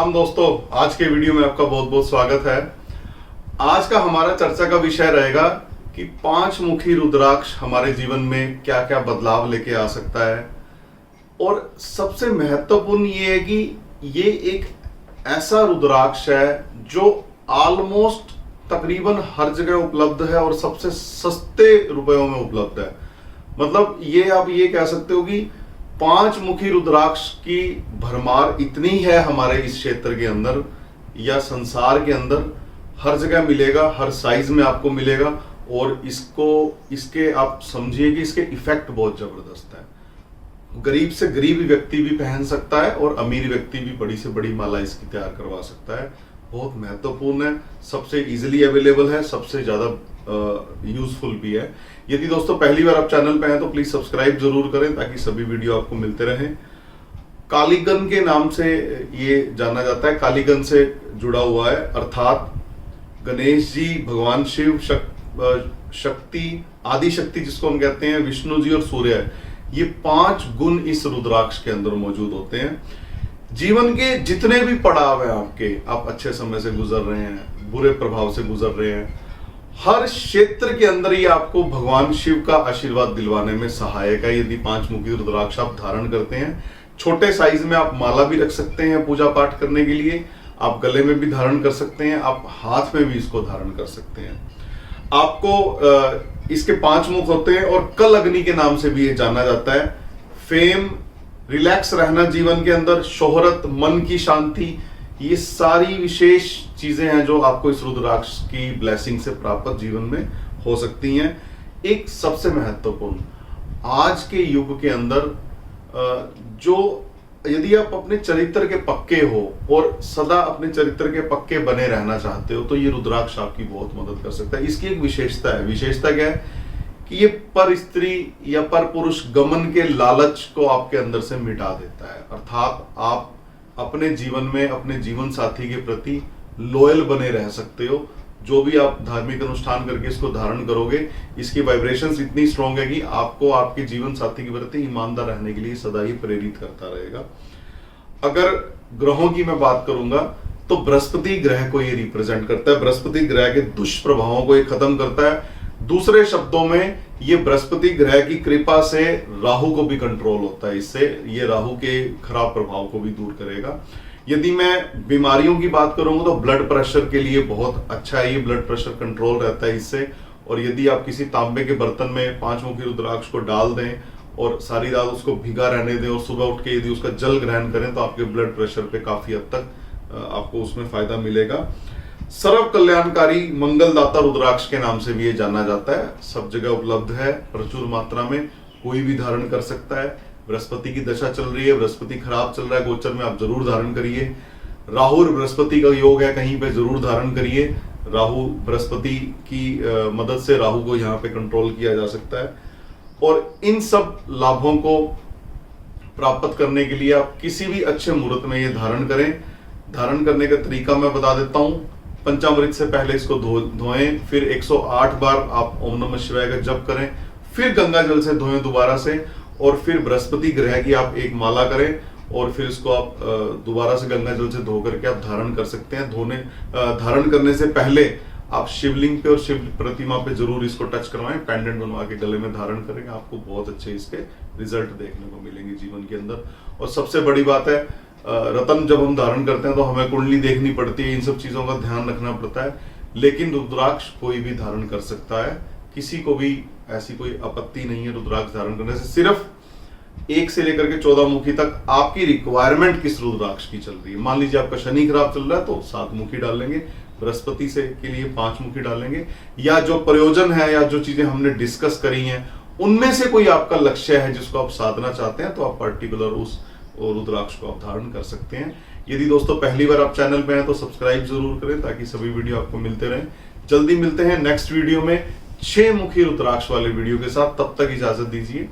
राम दोस्तों, आज के वीडियो में आपका बहुत बहुत स्वागत है। आज का हमारा चर्चा का विषय रहेगा कि पांच मुखी रुद्राक्ष हमारे जीवन में क्या क्या बदलाव लेके आ सकता है। और सबसे महत्वपूर्ण ये है कि ये एक ऐसा रुद्राक्ष है जो ऑलमोस्ट तकरीबन हर जगह उपलब्ध है और सबसे सस्ते रुपयों में उपलब्ध है। मतलब ये आप ये कह सकते हो कि पांच मुखी रुद्राक्ष की भरमार इतनी है हमारे इस क्षेत्र के अंदर या संसार के अंदर, हर जगह मिलेगा, हर साइज में आपको मिलेगा। और इसके आप समझिए कि इसके इफेक्ट बहुत जबरदस्त है। गरीब से गरीब व्यक्ति भी पहन सकता है और अमीर व्यक्ति भी बड़ी से बड़ी माला इसकी तैयार करवा सकता है। बहुत महत्वपूर्ण है, सबसे इजीली अवेलेबल है, सबसे ज्यादा यूजफुल भी है। यदि दोस्तों पहली बार आप चैनल पे हैं तो प्लीज सब्सक्राइब जरूर करें ताकि सभी वीडियो आपको मिलते रहें। कालीगन के नाम से ये जाना जाता है, कालीगन से जुड़ा हुआ है, अर्थात गणेश जी, भगवान शिव, शक्ति, आदि शक्ति जिसको हम कहते हैं, विष्णु जी और सूर्य, ये पांच गुण इस रुद्राक्ष के अंदर मौजूद होते हैं। जीवन के जितने भी पड़ाव हैं आपके, आप अच्छे समय से गुजर रहे हैं, बुरे प्रभाव से गुजर रहे हैं, हर क्षेत्र के अंदर ही आपको भगवान शिव का आशीर्वाद दिलवाने में सहायक है। यदि पांच मुखी रुद्राक्ष आप धारण करते हैं, छोटे साइज में आप माला भी रख सकते हैं पूजा पाठ करने के लिए, आप गले में भी धारण कर सकते हैं, आप हाथ में भी इसको धारण कर सकते हैं। आपको इसके पांच मुख होते हैं और कल अग्नि के नाम से भी ये जाना जाता है। फेम, रिलैक्स रहना जीवन के अंदर, शोहरत, मन की शांति, ये सारी विशेष चीजें हैं जो आपको इस रुद्राक्ष की ब्लेसिंग से प्राप्त जीवन में हो सकती हैं। एक सबसे महत्वपूर्ण, आज के युग के अंदर जो यदि आप अपने चरित्र के पक्के हो और सदा अपने चरित्र के पक्के बने रहना चाहते हो तो ये रुद्राक्ष आपकी बहुत मदद कर सकता है। इसकी एक विशेषता है। विशेषता क्या है कि ये पर स्त्री या पर पुरुष गमन के लालच को आपके अंदर से मिटा देता है। अर्थात आप अपने जीवन में अपने जीवन साथी के प्रति लॉयल बने रह सकते हो। जो भी आप धार्मिक अनुष्ठान करके इसको धारण करोगे, इसकी वाइब्रेशंस इतनी स्ट्रॉन्ग है कि आपको आपके जीवन साथी के प्रति ईमानदार रहने के लिए सदा ही प्रेरित करता रहेगा। अगर ग्रहों की मैं बात करूंगा तो बृहस्पति ग्रह को ये रिप्रेजेंट करता है। बृहस्पति ग्रह के दुष्प्रभावों को ये खत्म करता है। दूसरे शब्दों में ये बृहस्पति ग्रह की कृपा से राहु को भी कंट्रोल होता है। इससे ये राहु के खराब प्रभाव को भी दूर करेगा। यदि मैं बीमारियों की बात करूंगा तो ब्लड प्रेशर के लिए बहुत अच्छा है, ये ब्लड प्रेशर कंट्रोल रहता है इससे। और यदि आप किसी तांबे के बर्तन में पांच मुखी रुद्राक्ष को डाल दें और सारी रात उसको भिगा रहने दें और सुबह उठ के यदि उसका जल ग्रहण करें तो आपके ब्लड प्रेशर पे काफी हद तक आपको उसमें फायदा मिलेगा। सर्व कल्याणकारी मंगलदाता रुद्राक्ष के नाम से भी ये जाना जाता है। सब जगह उपलब्ध है, प्रचुर मात्रा में, कोई भी धारण कर सकता है। बृहस्पति की दशा चल रही है, बृहस्पति खराब चल रहा है गोचर में, आप जरूर धारण करिए। राहु और बृहस्पति का योग है, कहीं पे जरूर धारण करिए। राहु, बृहस्पति की मदद से राहु को यहाँ पे कंट्रोल किया जा सकता है। और इन सब लाभों को प्राप्त करने के लिए आप किसी भी अच्छे मुहूर्त में ये धारण करें। धारण करने का तरीका मैं बता देता हूँ। पंचामृत से पहले इसको धोएं, फिर 108 बार आप ओम नमः शिवाय का जप करें, फिर गंगा जल से धोएं दोबारा से, और फिर बृहस्पति ग्रह की आप एक माला करें और फिर इसको आप दोबारा से गंगा जल से धो करके आप धारण कर सकते हैं। धारण करने से पहले आप शिवलिंग पे और शिव प्रतिमा पे जरूर इसको टच करवाएं, पेंडेंट बनवा के गले में धारण करेंगे, आपको बहुत अच्छे इसके रिजल्ट देखने को मिलेंगे जीवन के अंदर। और सबसे बड़ी बात है, रत्न जब हम धारण करते हैं तो हमें कुंडली देखनी पड़ती है, इन सब चीजों का ध्यान रखना पड़ता है। लेकिन रुद्राक्ष कोई भी धारण कर सकता है, किसी को भी ऐसी कोई आपत्ति नहीं है रुद्राक्ष धारण करने से। सिर्फ 1 से लेकर के 14 मुखी तक आपकी रिक्वायरमेंट किस रुद्राक्ष की चल रही है। मान लीजिए आपका शनि खराब चल रहा है तो 7 मुखी डालेंगे, बृहस्पति से के लिए 5 मुखी डालेंगे, या जो प्रयोजन है या जो चीजें हमने डिस्कस करी हैं उनमें से कोई आपका लक्ष्य है जिसको आप साधना चाहते हैं तो आप पर्टिकुलर उस रुद्राक्ष को आप धारण कर सकते हैं। यदि दोस्तों पहली बार आप चैनल पे हैं तो सब्सक्राइब जरूर करें ताकि सभी वीडियो आपको मिलते रहें। जल्दी मिलते हैं नेक्स्ट वीडियो में 6 मुखी रुद्राक्ष वाले वीडियो के साथ। तब तक इजाजत दीजिए।